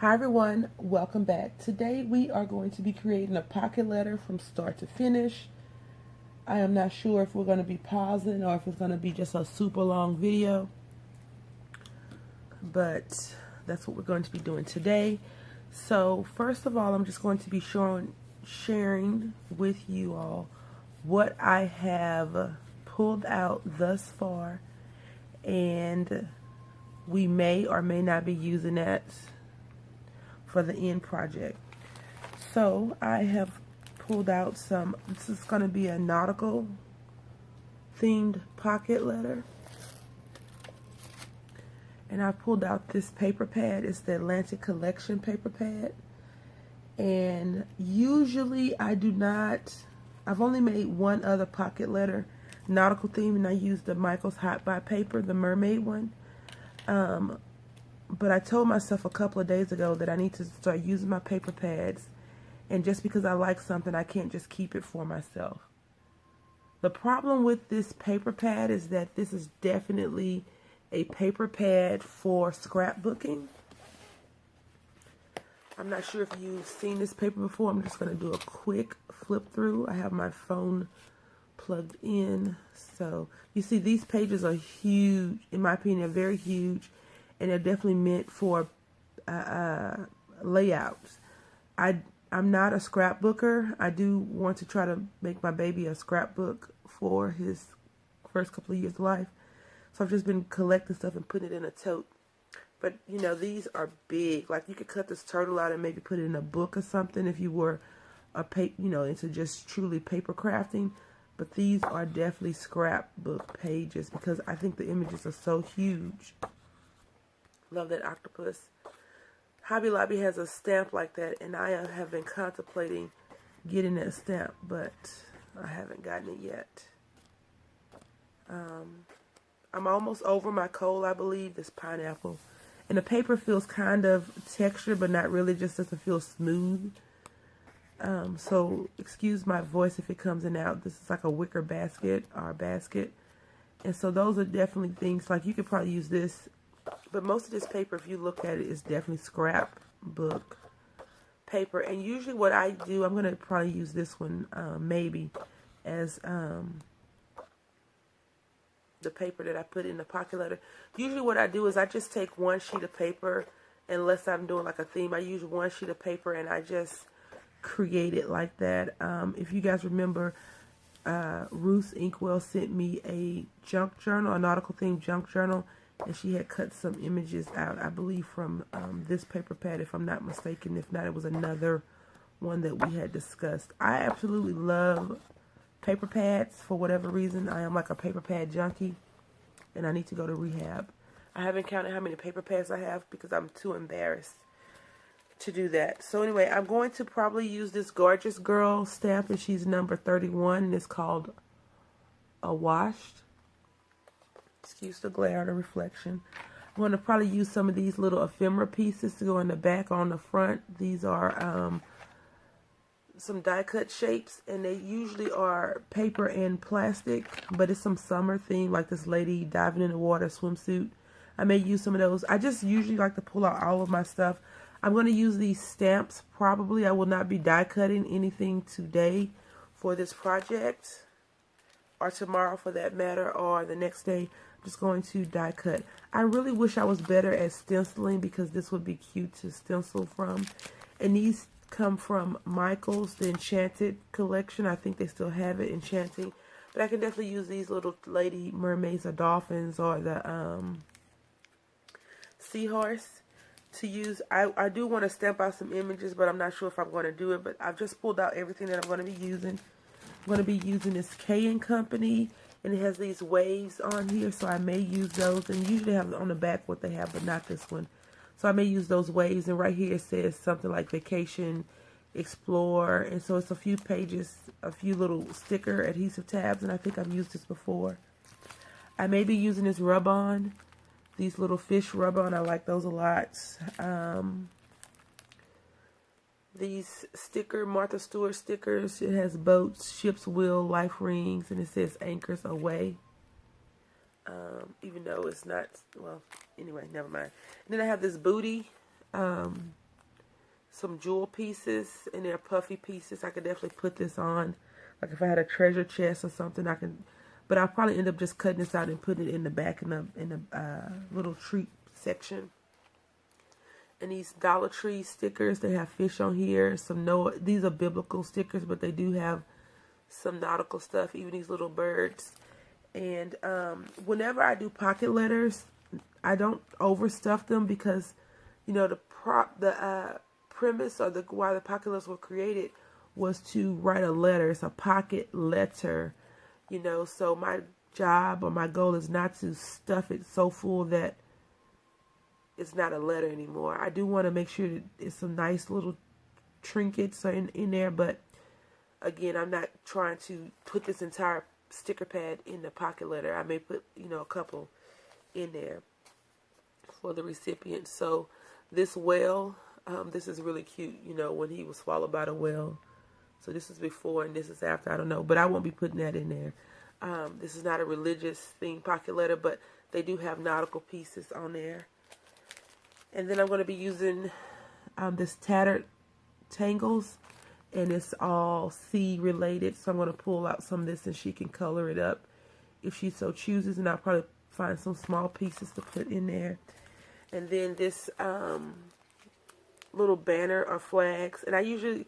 Hi everyone, welcome back. Today we are going to be creating a pocket letter from start to finish. I am not sure if we're going to be pausing or if it's going to be just a super long video, but that's what we're going to be doing today. So first of all, I'm just going to be sharing with you all what I have pulled out thus far, and we may or may not be using that for the end project. So I have pulled out some, this is going to be a nautical themed pocket letter, and I pulled out this paper pad. It's the Atlantic Collection paper pad, and usually I've only made one other pocket letter nautical theme, and I used the Michael's Hot Buy paper, the mermaid one. But I told myself a couple of days ago that I need to start using my paper pads, and just because I like something, I can't just keep it for myself. The problem with this paper pad is that this is definitely a paper pad for scrapbooking. I'm not sure if you've seen this paper before. I'm just going to do a quick flip through. I have my phone plugged in. So you see these pages are huge. In my opinion, they're very huge. And they're definitely meant for layouts. I'm not a scrapbooker. I do want to try to make my baby a scrapbook for his first couple of years of life. So I've just been collecting stuff and putting it in a tote. But, you know, these are big. Like, you could cut this turtle out and maybe put it in a book or something if you were into just truly paper crafting. But these are definitely scrapbook pages because I think the images are so huge. Love that octopus. Hobby Lobby has a stamp like that, and I have been contemplating getting that stamp, but I haven't gotten it yet. I'm almost over my coal, I believe, this pineapple. And the paper feels kind of textured, but not really, just doesn't feel smooth. So excuse my voice if it comes in and out. This is like a wicker basket, or basket. And so those are definitely things, like you could probably use this. But most of this paper, if you look at it, is definitely scrapbook paper. And usually what I do, I'm going to probably use this one maybe as the paper that I put in the pocket letter. Usually what I do is I just take one sheet of paper, unless I'm doing like a theme. I use one sheet of paper and I just create it like that. If you guys remember, Ruth Inkwell sent me a junk journal, a nautical themed junk journal. And she had cut some images out, I believe, from this paper pad, if I'm not mistaken. If not, it was another one that we had discussed. I absolutely love paper pads for whatever reason. I am like a paper pad junkie, and I need to go to rehab. I haven't counted how many paper pads I have because I'm too embarrassed to do that. So anyway, I'm going to probably use this Gorgeous Girl stamp, and she's number 31, and it's called Awashed. Excuse the glare, the reflection. I'm going to probably use some of these little ephemera pieces to go in the back or on the front. These are some die cut shapes, and they usually are paper and plastic, but it's some summer theme, like this lady diving in the water swimsuit. I may use some of those. I just usually like to pull out all of my stuff. I'm going to use these stamps probably. I will not be die cutting anything today for this project, or tomorrow for that matter, or the next day. Just going to die cut. I really wish I was better at stenciling because this would be cute to stencil from. And these come from Michael's, the Enchanted collection. I think they still have it, Enchanting. But I can definitely use these little lady mermaids or dolphins or the seahorse to use. I do want to stamp out some images, but I'm not sure if I'm going to do it. But I've just pulled out everything that I'm going to be using. I'm going to be using this K & Company. And it has these waves on here, so I may use those. And usually have on the back what they have, but not this one. So I may use those waves. And right here it says something like Vacation, Explore. And so it's a few pages, a few little sticker adhesive tabs. And I think I've used this before. I may be using this rub-on. These little fish rub-on. I like those a lot. These Martha Stewart stickers. It has boats, ships, wheel, life rings, and it says anchors away. Even though it's not, well, anyway, never mind. And then I have this booty some jewel pieces, and they're puffy pieces. I could definitely put this on, like if I had a treasure chest or something. I can, but I'll probably end up just cutting this out and putting it in the back in the little treat section. And these Dollar Tree stickers, they have fish on here. These are biblical stickers, but they do have some nautical stuff, even these little birds. And whenever I do pocket letters, I don't overstuff them because, you know, the premise or why the pocket letters were created was to write a letter. It's a pocket letter, you know. So my job or my goal is not to stuff it so full that it's not a letter anymore. I do want to make sure that it's some nice little trinkets in there, but again, I'm not trying to put this entire sticker pad in the pocket letter. I may put, you know, a couple in there for the recipient. So this whale, this is really cute, you know, when he was swallowed by the whale. So this is before and this is after, I don't know, but I won't be putting that in there. This is not a religious themed pocket letter, but they do have nautical pieces on there. And then I'm going to be using this Tattered Tangles, and it's all sea related. So I'm going to pull out some of this and she can color it up if she so chooses. And I'll probably find some small pieces to put in there. And then this little banner or flags. And I usually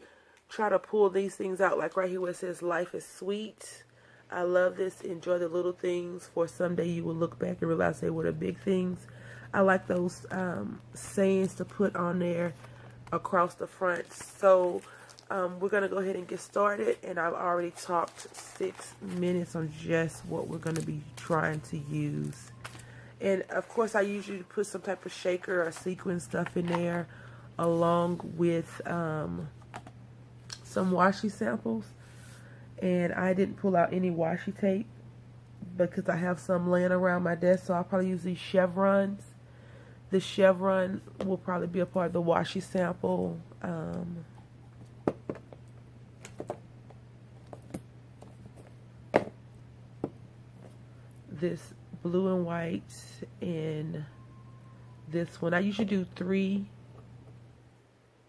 try to pull these things out, like right here where it says life is sweet. I love this. Enjoy the little things, for someday you will look back and realize they were the big things. I like those sayings to put on there across the front. So we're going to go ahead and get started. And I've already talked 6 minutes on just what we're going to be trying to use. And of course, I usually put some type of shaker or sequin stuff in there, along with some washi samples. And I didn't pull out any washi tape because I have some laying around my desk. So I'll probably use these chevrons. The chevron will probably be a part of the washi sample. This blue and white, and this one. I usually do 3.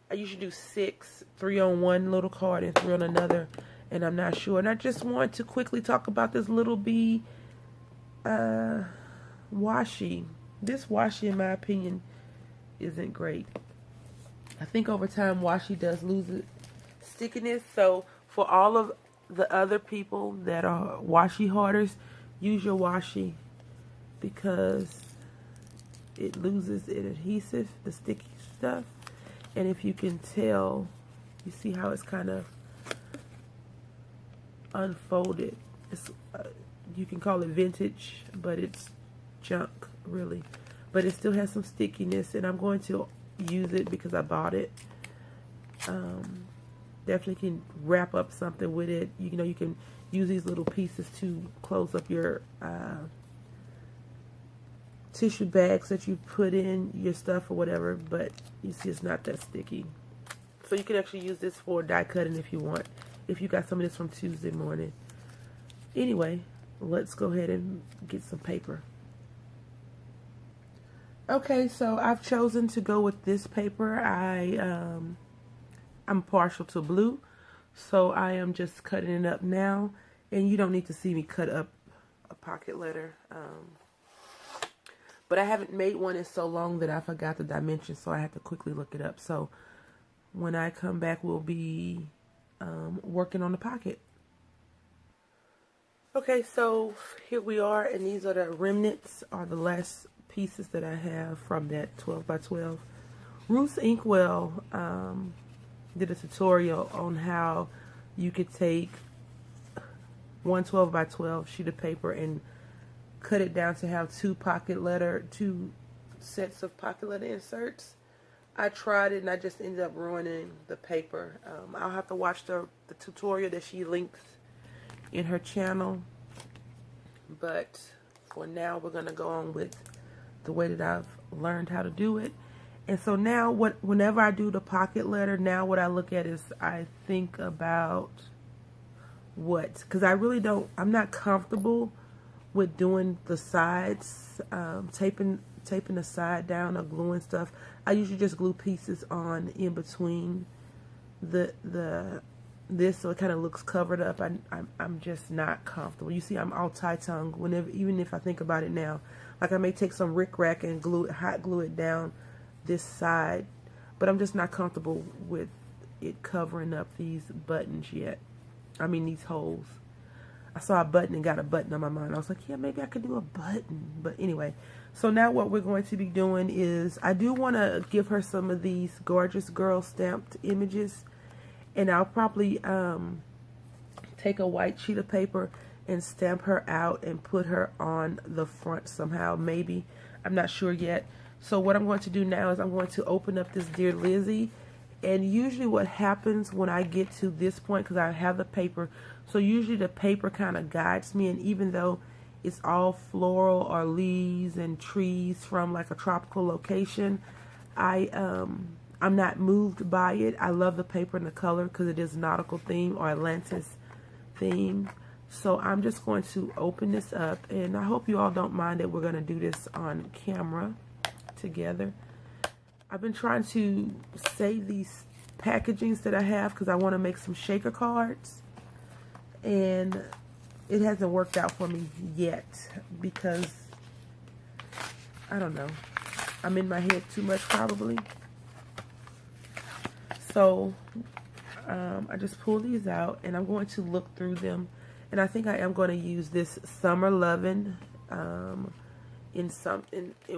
I usually do 6, 3 on one little card and 3 on another, and I'm not sure. And I just want to quickly talk about this Little Bee washi. This washi, in my opinion, isn't great. I think over time washi does lose its stickiness. So for all of the other people that are washi hoarders, use your washi because it loses its adhesive, the sticky stuff. And if you can tell, you see how it's kind of unfolded. It's you can call it vintage, but it's junk, really. But it still has some stickiness, and I'm going to use it because I bought it. Definitely can wrap up something with it. You know, you can use these little pieces to close up your tissue bags that you put in your stuff or whatever, but you see it's not that sticky. So you can actually use this for die cutting if you want, if you got some of this from Tuesday morning. Anyway, let's go ahead and get some paper. Okay, so I've chosen to go with this paper. I'm partial to blue, so I am just cutting it up now. And you don't need to see me cut up a pocket letter. But I haven't made one in so long that I forgot the dimensions, so I have to quickly look it up. So when I come back, we'll be working on the pocket. Okay, so here we are, and these are the remnants, or the last pieces that I have from that 12 by 12. Ruth's Inkwell did a tutorial on how you could take one 12 by 12 sheet of paper and cut it down to have 2 sets of pocket letter inserts. I tried it and I just ended up ruining the paper. I'll have to watch the tutorial that she links in her channel, but for now we're going to go on with the way that I've learned how to do it. And so now whenever I do the pocket letter, now what I look at is I think about because I really I'm not comfortable with doing the sides, taping taping the side down or gluing stuff. I usually just glue pieces on in between this, so it kind of looks covered up. I'm just not comfortable. You see, I'm all tie-tongue whenever, even if I think about it now. Like, I may take some rickrack and hot glue it down this side, but I'm just not comfortable with it covering up these buttons yet. I mean, these holes. I saw a button and got a button on my mind. I was like, yeah, maybe I could do a button. But anyway, so now what we're going to be doing is, I do want to give her some of these gorgeous girl stamped images. And I'll probably take a white sheet of paper and stamp her out and put her on the front somehow, maybe. I'm not sure yet. So what I'm going to do now is I'm going to open up this Dear Lizzie. And usually what happens when I get to this point, because I have the paper, so usually the paper kind of guides me. And even though it's all floral or leaves and trees from like a tropical location, I'm not moved by it. I love the paper and the color because it is nautical theme or Atlantis theme. So I'm just going to open this up, and I hope you all don't mind that we're going to do this on camera together. I've been trying to save these packagings that I have because I want to make some shaker cards, and it hasn't worked out for me yet because I don't know, I'm in my head too much probably. So I just pull these out, and I'm going to look through them, and I think I am going to use this Summer Lovin' in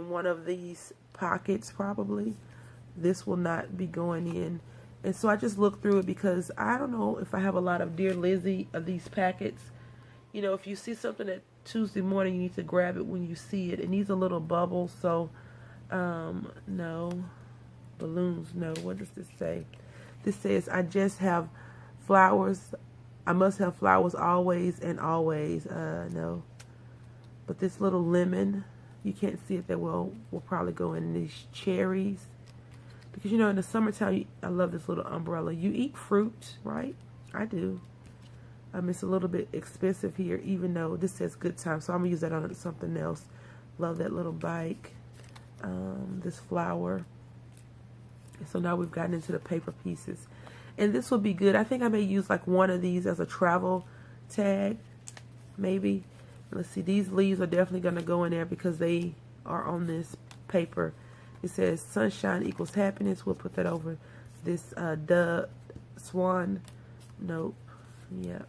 one of these pockets probably. This will not be going in. And so I just look through it because I don't know if I have a lot of Dear Lizzie of these packets. You know, if you see something at Tuesday morning, you need to grab it when you see it. It needs a little bubble, so no. Balloons, no. What does this say? This says, I just have flowers. I must have flowers always and always. No. But this little lemon, you can't see it that well, will probably go in these cherries. Because, you know, in the summertime, I love this little umbrella. You eat fruit, right? I do. It's a little bit expensive here, even though this says good time. So I'm going to use that on something else. Love that little bike. This flower. So now we've gotten into the paper pieces. And this will be good. I think I may use like one of these as a travel tag. Maybe. Let's see. These leaves are definitely going to go in there because they are on this paper. It says sunshine equals happiness. We'll put that over this dove swan. Nope. Yep.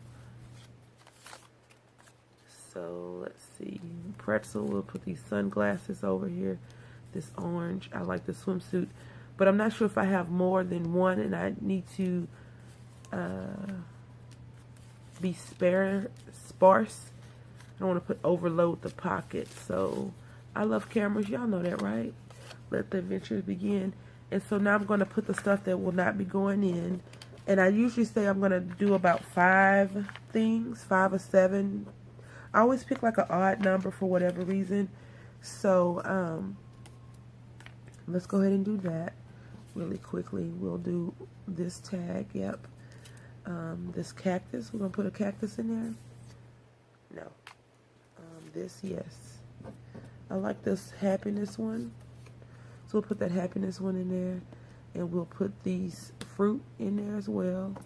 So let's see. Pretzel. We'll put these sunglasses over here. This orange. I like the swimsuit. But I'm not sure if I have more than one, and I need to be sparse. I don't want to overload the pocket. So I love cameras. Y'all know that, right? Let the adventures begin. And so now I'm going to put the stuff that will not be going in. And I usually say I'm going to do about 5 things, 5 or 7. I always pick like an odd number for whatever reason. So let's go ahead and do that really quickly. We'll do this tag. Yep. This cactus. We're going to put a cactus in there. No. This, yes. I like this happiness one. So we'll put that happiness one in there. And we'll put these fruit in there as well.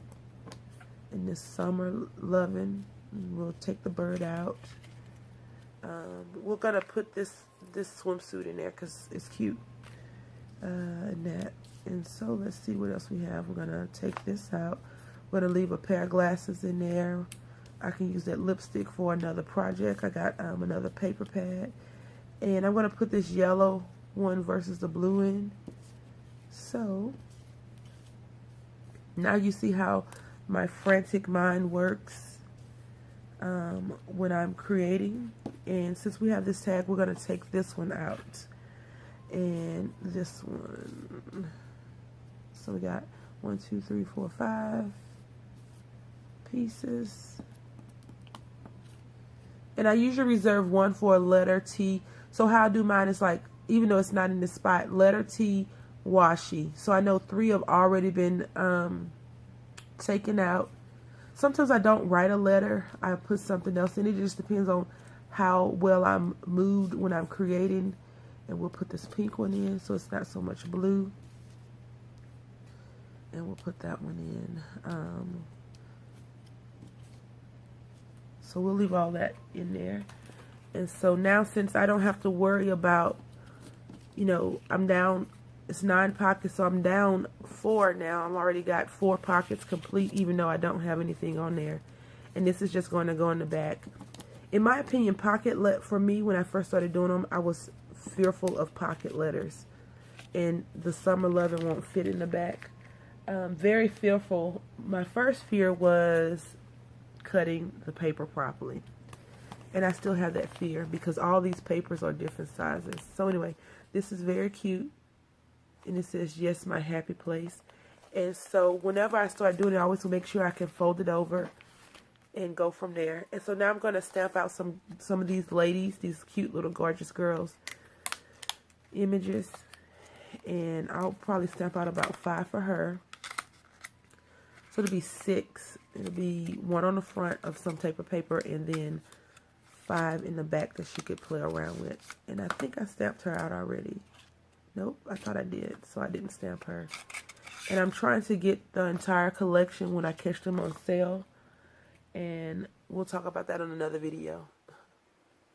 And this summer lovin'. We'll take the bird out. We're going to put this swimsuit in there because it's cute. And that. And so let's see what else we have. We're going to take this out. We're going to leave a pair of glasses in there. I can use that lipstick for another project. I got another paper pad. And I'm going to put this yellow one versus the blue in. So now you see how my frantic mind works when I'm creating. And since we have this tag, we're going to take this one out. And this one. So we got 1, 2, 3, 4, 5 pieces. And I usually reserve one for a letter T. So how I do mine is like, even though it's not in this spot, letter T, washi. So I know 3 have already been taken out. Sometimes I don't write a letter. I put something else in. It just depends on how well I'm moved when I'm creating. And we'll put this pink one in so it's not so much blue. And we'll put that one in. So we'll leave all that in there. And so now, since I don't have to worry about, you know, I'm down, it's 9 pockets, so I'm down 4 now. I've already got 4 pockets complete, even though I don't have anything on there. And this is just going to go in the back. In my opinion, for me, when I first started doing them, I was fearful of pocket letters. And the summer loving won't fit in the back. Very fearful. My first fear was cutting the paper properly. And I still have that fear because all these papers are different sizes. So anyway, this is very cute. And it says, yes, my happy place. And so whenever I start doing it, I always will make sure I can fold it over and go from there. And so now I'm going to stamp out some of these ladies, these cute little gorgeous girls images. And I'll probably stamp out about 5 for her. So it'll be 6. It'll be 1 on the front of some type of paper and then 5 in the back that she could play around with. And I think I stamped her out already. Nope, I thought I did, so I didn't stamp her. And I'm trying to get the entire collection when I catch them on sale. And we'll talk about that on another video.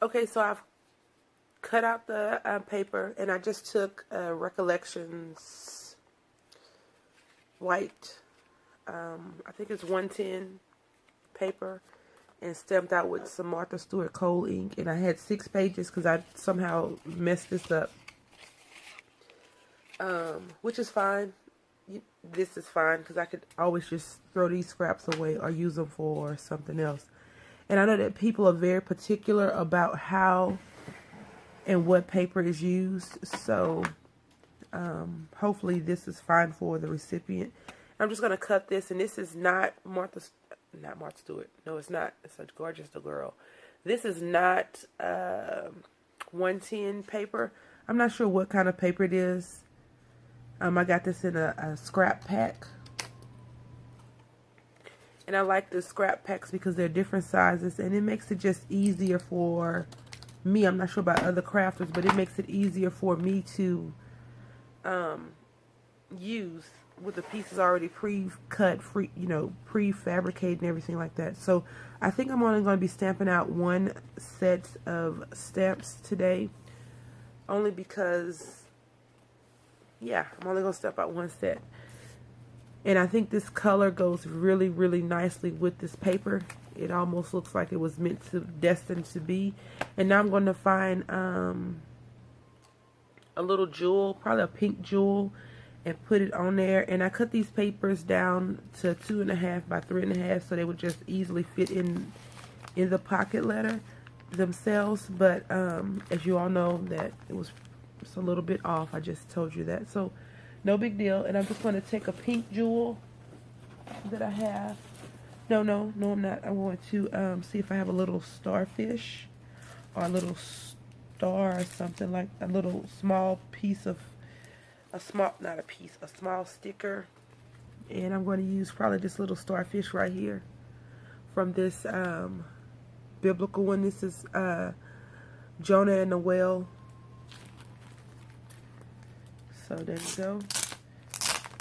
Okay, so I've cut out the paper, and I just took Recollections white, I think it's 110 paper, and stamped out with some Martha Stewart Cole ink. And I had 6 pages because I somehow messed this up, which is fine. This is fine because I could always just throw these scraps away or use them for something else. And I know that people are very particular about how and what paper is used, so hopefully this is fine for the recipient. I'm just going to cut this, and this is not Martha Stewart. No, it's not. It's a gorgeous little girl. This is not 110 paper. I'm not sure what kind of paper it is. I got this in a scrap pack. And I like the scrap packs because they're different sizes, and it makes it just easier for me. I'm not sure about other crafters, but it makes it easier for me to use with the pieces already pre-cut, pre-fabricated and everything like that. So I think I'm only going to be stamping out 1 set of stamps today, only because, yeah, I'm only going to stamp out 1 set. And I think this color goes really, really nicely with this paper. It almost looks like it was destined to be. And now I'm going to find a little jewel, probably a pink jewel, and put it on there. And I cut these papers down to 2.5 by 3.5 so they would just easily fit in the pocket letter themselves. But as you all know, that it was just a little bit off. I just told you that. So no big deal. And I'm just going to take a pink jewel that I have. No, I'm not. I want to see if I have a little starfish or a little star or something, like a little small piece of a small sticker. And I'm going to use probably this little starfish right here from this biblical one. This is Jonah and the whale. So there you go.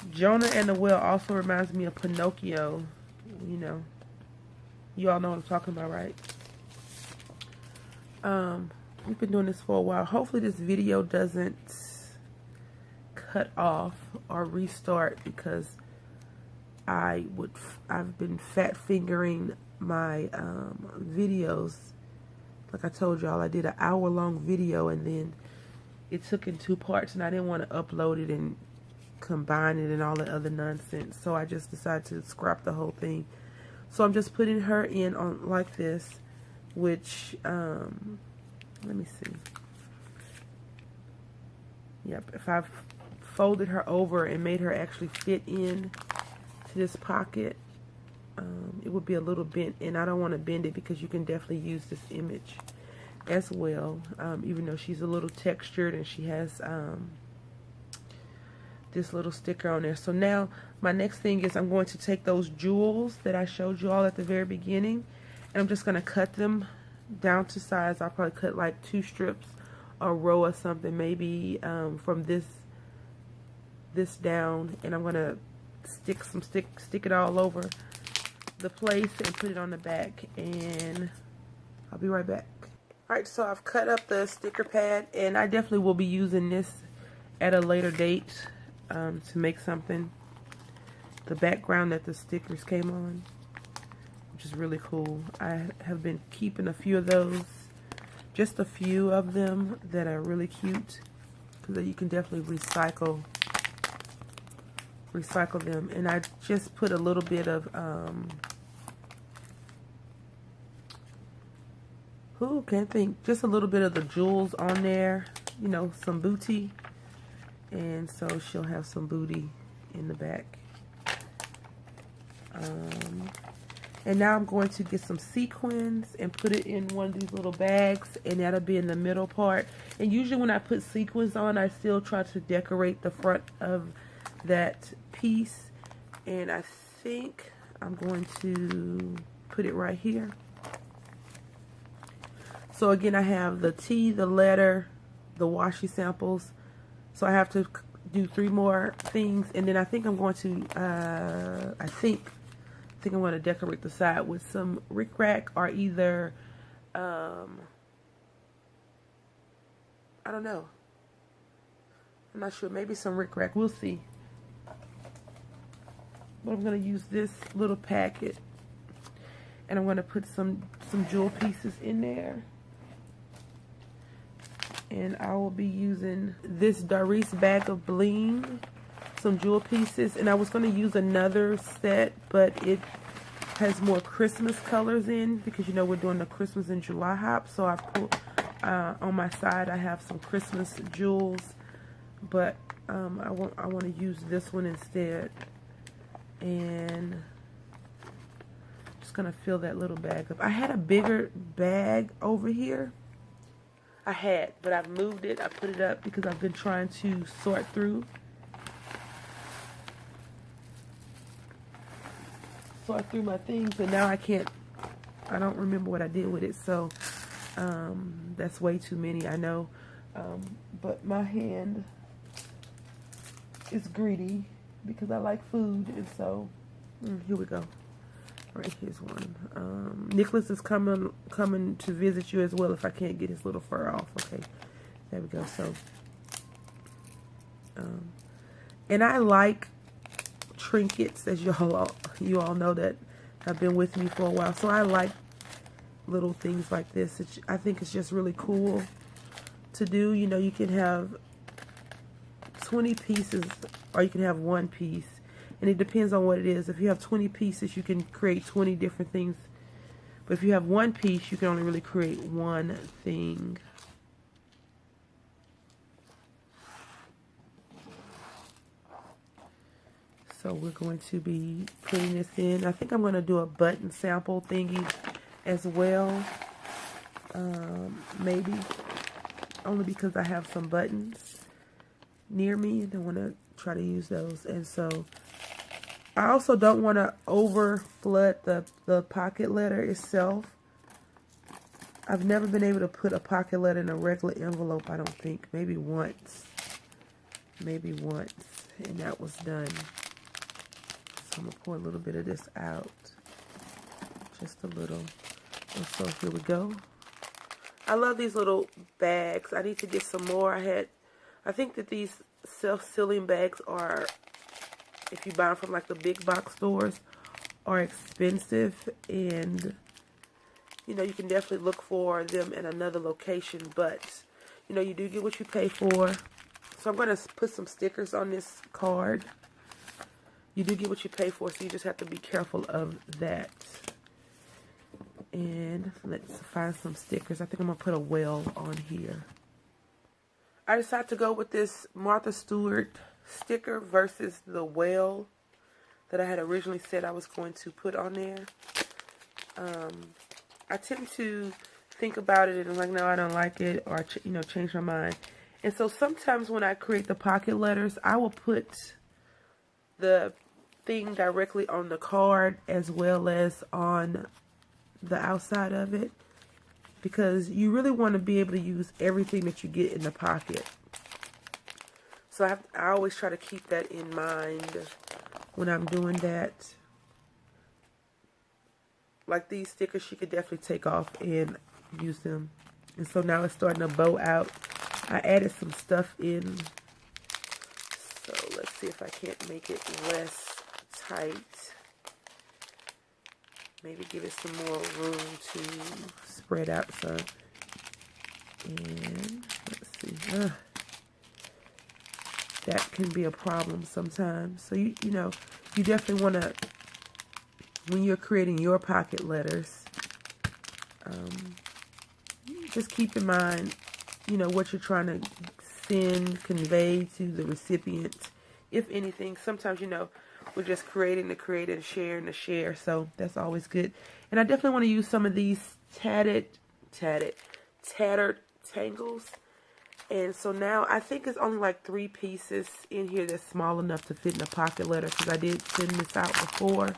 Jonah and the whale also reminds me of Pinocchio. You know, you all know what I'm talking about, right? We've been doing this for a while. Hopefully this video doesn't cut off or restart because I've been fat fingering my videos. Like I told y'all, I did an hour-long video and then it took in 2 parts, and I didn't want to upload it and combine it and all the other nonsense, so I just decided to scrap the whole thing. So I'm just putting her in on like this, which let me see. Yep, if I've folded her over and made her actually fit in to this pocket, it would be a little bent, and I don't want to bend it because you can definitely use this image as well, even though she's a little textured and she has this little sticker on there. So now my next thing is I'm going to take those jewels that I showed you all at the very beginning, and I'm just going to cut them down to size. I'll probably cut like 2 strips a row or something, maybe from this down, and I'm gonna stick it all over the place and put it on the back, and I'll be right back. Alright, so I've cut up the sticker pad, and I definitely will be using this at a later date to make something. The background that the stickers came on, which is really cool. I have been keeping a few of those, just a few of them that are really cute, because you can definitely recycle them. And I just put a little bit of can't think, just a little bit of the jewels on there, you know, some booty, and so she'll have some booty in the back. And now I'm going to get some sequins and put it in one of these little bags, and that'll be in the middle part. And usually when I put sequins on, I still try to decorate the front of that piece, and I think I'm going to put it right here. So again, I have the T, the letter, the washi samples. So I have to do 3 more things, and then I think I'm going to I think I'm going to decorate the side with some rickrack, or either I don't know. I'm not sure. Maybe some rickrack. We'll see. But I'm going to use this little packet, and I'm going to put some jewel pieces in there. And I will be using this Doris bag of bling, some jewel pieces, and I was going to use another set, but it has more Christmas colors in, because you know we're doing the Christmas in July hop. So I put on my side, I have some Christmas jewels, but I want to use this one instead. And just gonna fill that little bag up. I had a bigger bag over here. But I've moved it. I put it up because I've been trying to sort through my things, and now I don't remember what I did with it. So that's way too many, I know, but my hand is greedy because I like food, and so here we go. All right, here's one. Nicholas is coming to visit you as well if I can't get his little fur off. Okay, there we go. So and I like trinkets, as you all know that have been with me for a while. So I like little things like this. I think it's just really cool to do. You know, you can have 20 pieces, or you can have 1 piece, and it depends on what it is. If you have 20 pieces, you can create 20 different things, but if you have 1 piece, you can only really create 1 thing. So we're going to be putting this in. I think I'm going to do a button sample thingy as well. Maybe only because I have some buttons near me and I want to try to use those. And so I also don't want to over flood the pocket letter itself. I've never been able to put a pocket letter in a regular envelope, I don't think. Maybe once. And that was done. So I'm going to pour a little bit of this out. Just a little. And so here we go. I love these little bags. I need to get some more. I think that these self-sealing bags are, if you buy them from like the big box stores, are expensive, and you know, you can definitely look for them in another location, but you know, you do get what you pay for. So I'm going to put some stickers on this card. You do get what you pay for, so you just have to be careful of that. And let's find some stickers. I think I'm going to put a whale on here. I decided to go with this Martha Stewart sticker versus the whale that I had originally said I was going to put on there. I tend to think about it and I'm like, no, I don't like it, or you know, change my mind. And so sometimes when I create the pocket letters, I will put the thing directly on the card as well as on the outside of it. because you really want to be able to use everything that you get in the pocket. So I always try to keep that in mind when I'm doing that. Like these stickers, she could definitely take off and use them. And so now it's starting to bow out. I added some stuff in. So let's see if I can't make it less tight. Maybe give it some more room to spread out some. And let's see. That can be a problem sometimes. So you know, you definitely want to, when you're creating your pocket letters, just keep in mind, you know, what you're trying to send, convey to the recipient. If anything, sometimes, you know, we're just creating to create and sharing to share. So that's always good. And I definitely want to use some of these tattered tangles. And so now I think it's only like 3 pieces in here that's small enough to fit in a pocket letter, because I did send this out before.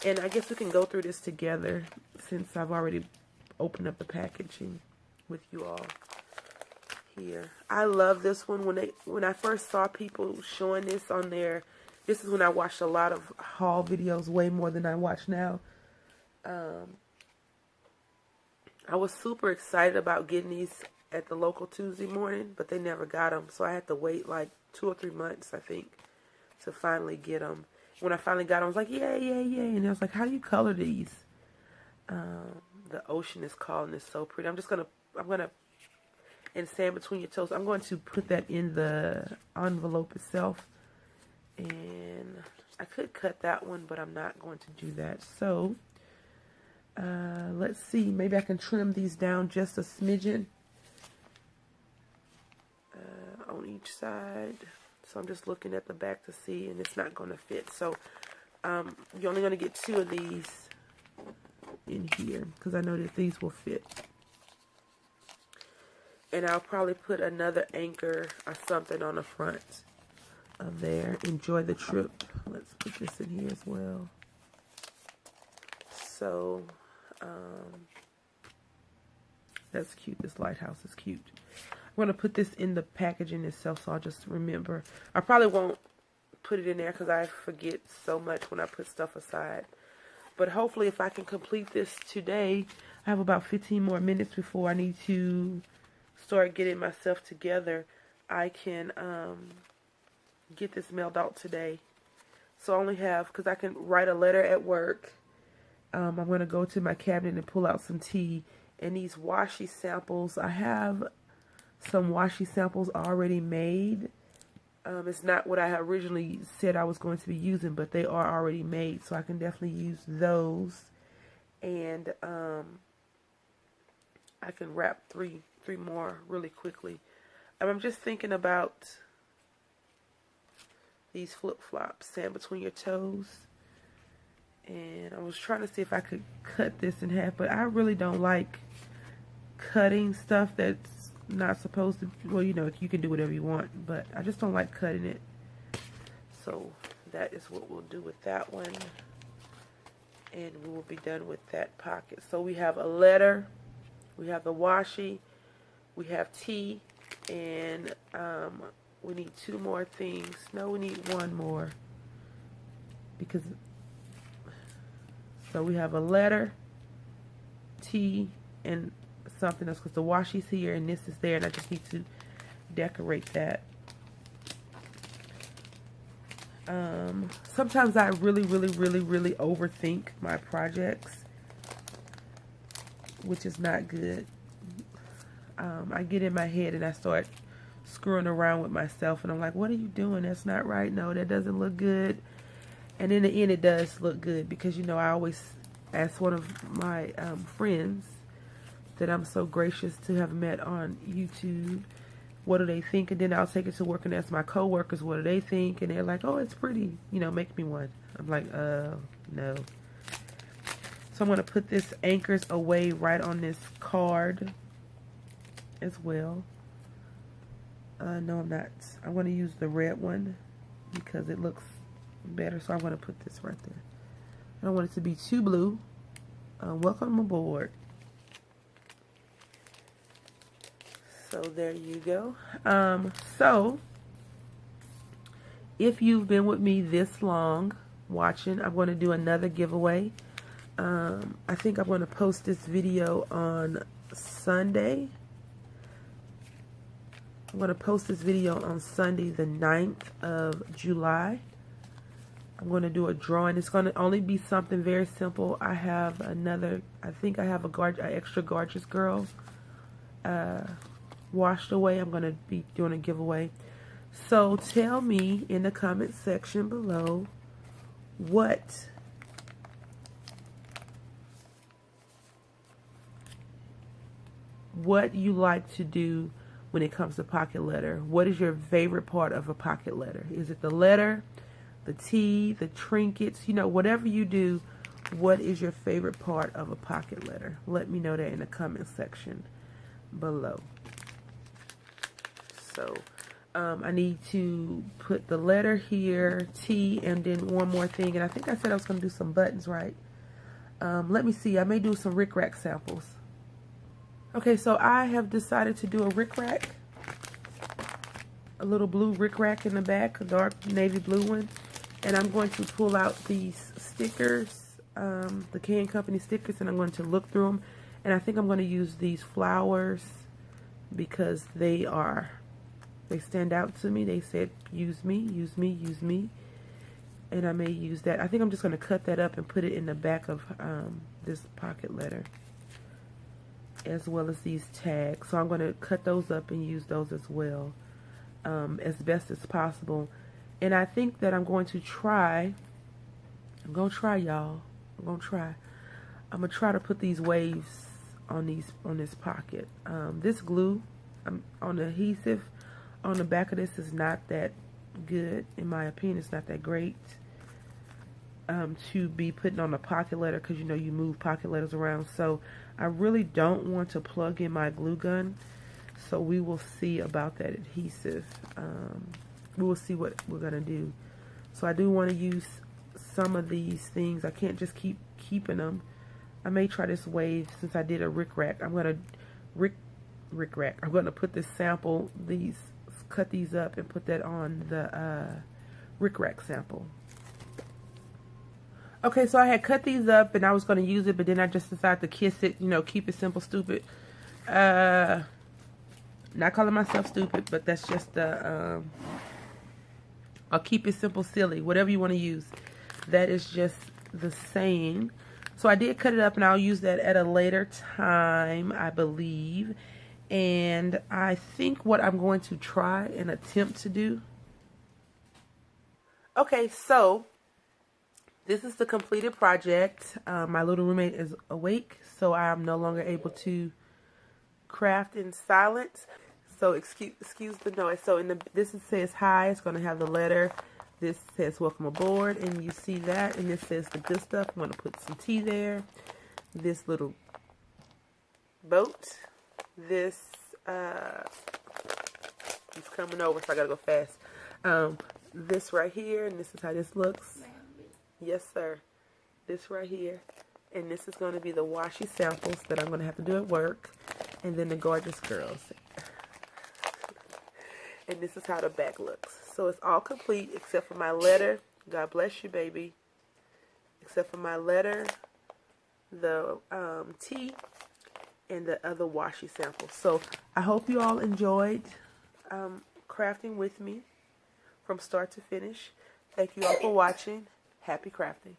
And I guess we can go through this together since I've already opened up the packaging with you all here. I love this one. When I first saw people showing this on there, this is when I watched a lot of haul videos, way more than I watch now. I was super excited about getting these at the local Tuesday morning, but they never got them, so I had to wait like 2 or 3 months, I think, to finally get them. When I finally got them, I was like, yay, yay, yay. And I was like, how do you color these? The ocean is calling. It's so pretty. I'm going to, and sand between your toes, I'm going to put that in the envelope itself. And I could cut that one, but I'm not going to do that. So, let's see. Maybe I can trim these down just a smidgen on each side. So I'm just looking at the back to see, and it's not going to fit. So you're only going to get 2 of these in here, because I know that these will fit. And I'll probably put another anchor or something on the front of there. Enjoy the trip. Let's put this in here as well. So that's cute. This lighthouse is cute. I'm going to put this in the packaging itself, so I'll just remember. I probably won't put it in there because I forget so much when I put stuff aside. But hopefully if I can complete this today, I have about 15 more minutes before I need to start getting myself together. I can get this mailed out today. So I only have, because I can write a letter at work. I'm going to go to my cabinet and pull out some tea. And these washi samples, I have some washi samples already made. It's not what I originally said I was going to be using, but they are already made, so I can definitely use those. And I can wrap three more really quickly. I'm just thinking about these flip-flops, sand between your toes. And I was trying to see if I could cut this in half, but I really don't like cutting stuff that's not supposed to, well, you know, you can do whatever you want, but I just don't like cutting it. So that is what we'll do with that one. And we will be done with that pocket. So we have a letter, we have the washi, we have tea, and we need 2 more things. No, we need 1 more. Because, so we have a letter, tea, and something else, because the washi's here and this is there, and I just need to decorate that. Sometimes I really overthink my projects, which is not good. I get in my head and I start screwing around with myself, and I'm like, what are you doing? That's not right. No, that doesn't look good. And in the end, it does look good, because, you know, I always ask one of my friends that I'm so gracious to have met on YouTube, what do they think? And then I'll take it to work and ask my coworkers, what do they think? And they're like, oh, it's pretty, you know, make me one. I'm like, no. So I'm going to put this anchors away right on this card as well. No, I'm not. I'm going to use the red one because it looks better. So I'm going to put this right there. I don't want it to be too blue. Welcome aboard. So there you go. So if you've been with me this long watching, I'm going to do another giveaway. I think I'm going to post this video on Sunday. I'm going to post this video on Sunday, the 9th of July. I'm going to do a drawing. It's going to only be something very simple. I have another, I think I have an extra gorgeous girl washed away. I'm going to be doing a giveaway. So tell me in the comment section below what you like to do when it comes to pocket letter. What is your favorite part of a pocket letter? Is it the letter, the tea, the trinkets? You know, whatever you do, what is your favorite part of a pocket letter? Let me know that in the comment section below. So I need to put the letter here, tea, and then one more thing. And I think I said I was going to do some buttons, right? Let me see. I may do some rickrack samples. Okay, so I have decided to do a rickrack. A little blue rickrack in the back, a dark navy blue one. And I'm going to pull out these stickers, the Can Company stickers, and I'm going to look through them. And I think I'm going to use these flowers because they stand out to me. They said, use me, use me, use me. And I may use that. I think I'm just going to cut that up and put it in the back of this pocket letter, as well as these tags. So I'm going to cut those up and use those as well, as best as possible. And I think that I'm going to try, y'all. I'm going to try to put these waves on this pocket. This glue on the adhesive on the back of this is not that good, in my opinion. It's not that great to be putting on a pocket letter, because you know you move pocket letters around. So I really don't want to plug in my glue gun. So we will see about that adhesive. We will see what we're gonna do. So I do want to use some of these things. I can't just keep keeping them. I may try this wave since I did a rickrack. I'm gonna rickrack. I'm gonna put this sample, cut these up and put that on the rickrack sample. Okay, so I had cut these up and I was going to use it, but then I just decided to kiss it, you know, keep it simple, stupid. Not calling myself stupid, but that's just I'll keep it simple, silly, whatever you want to use. That is just the saying. So I did cut it up, and I'll use that at a later time, I believe. And I think what I'm going to try and attempt to do. Okay, so this is the completed project. My little roommate is awake, so I'm no longer able to craft in silence. So excuse the noise. So this says hi. It's going to have the letter. This says welcome aboard, and you see that. And this says the good stuff. I'm going to put some tea there. This little boat. This it's coming over, so I gotta go fast. This right here, and this is how this looks. Yes, sir. This right here, and this is going to be the washi samples that I'm going to have to do at work, and then the gorgeous girls. And this is how the back looks. So it's all complete except for my letter. God bless you, baby. Except for my letter, the tea, and the other washi samples. So I hope you all enjoyed crafting with me from start to finish. Thank you all for watching. Happy crafting.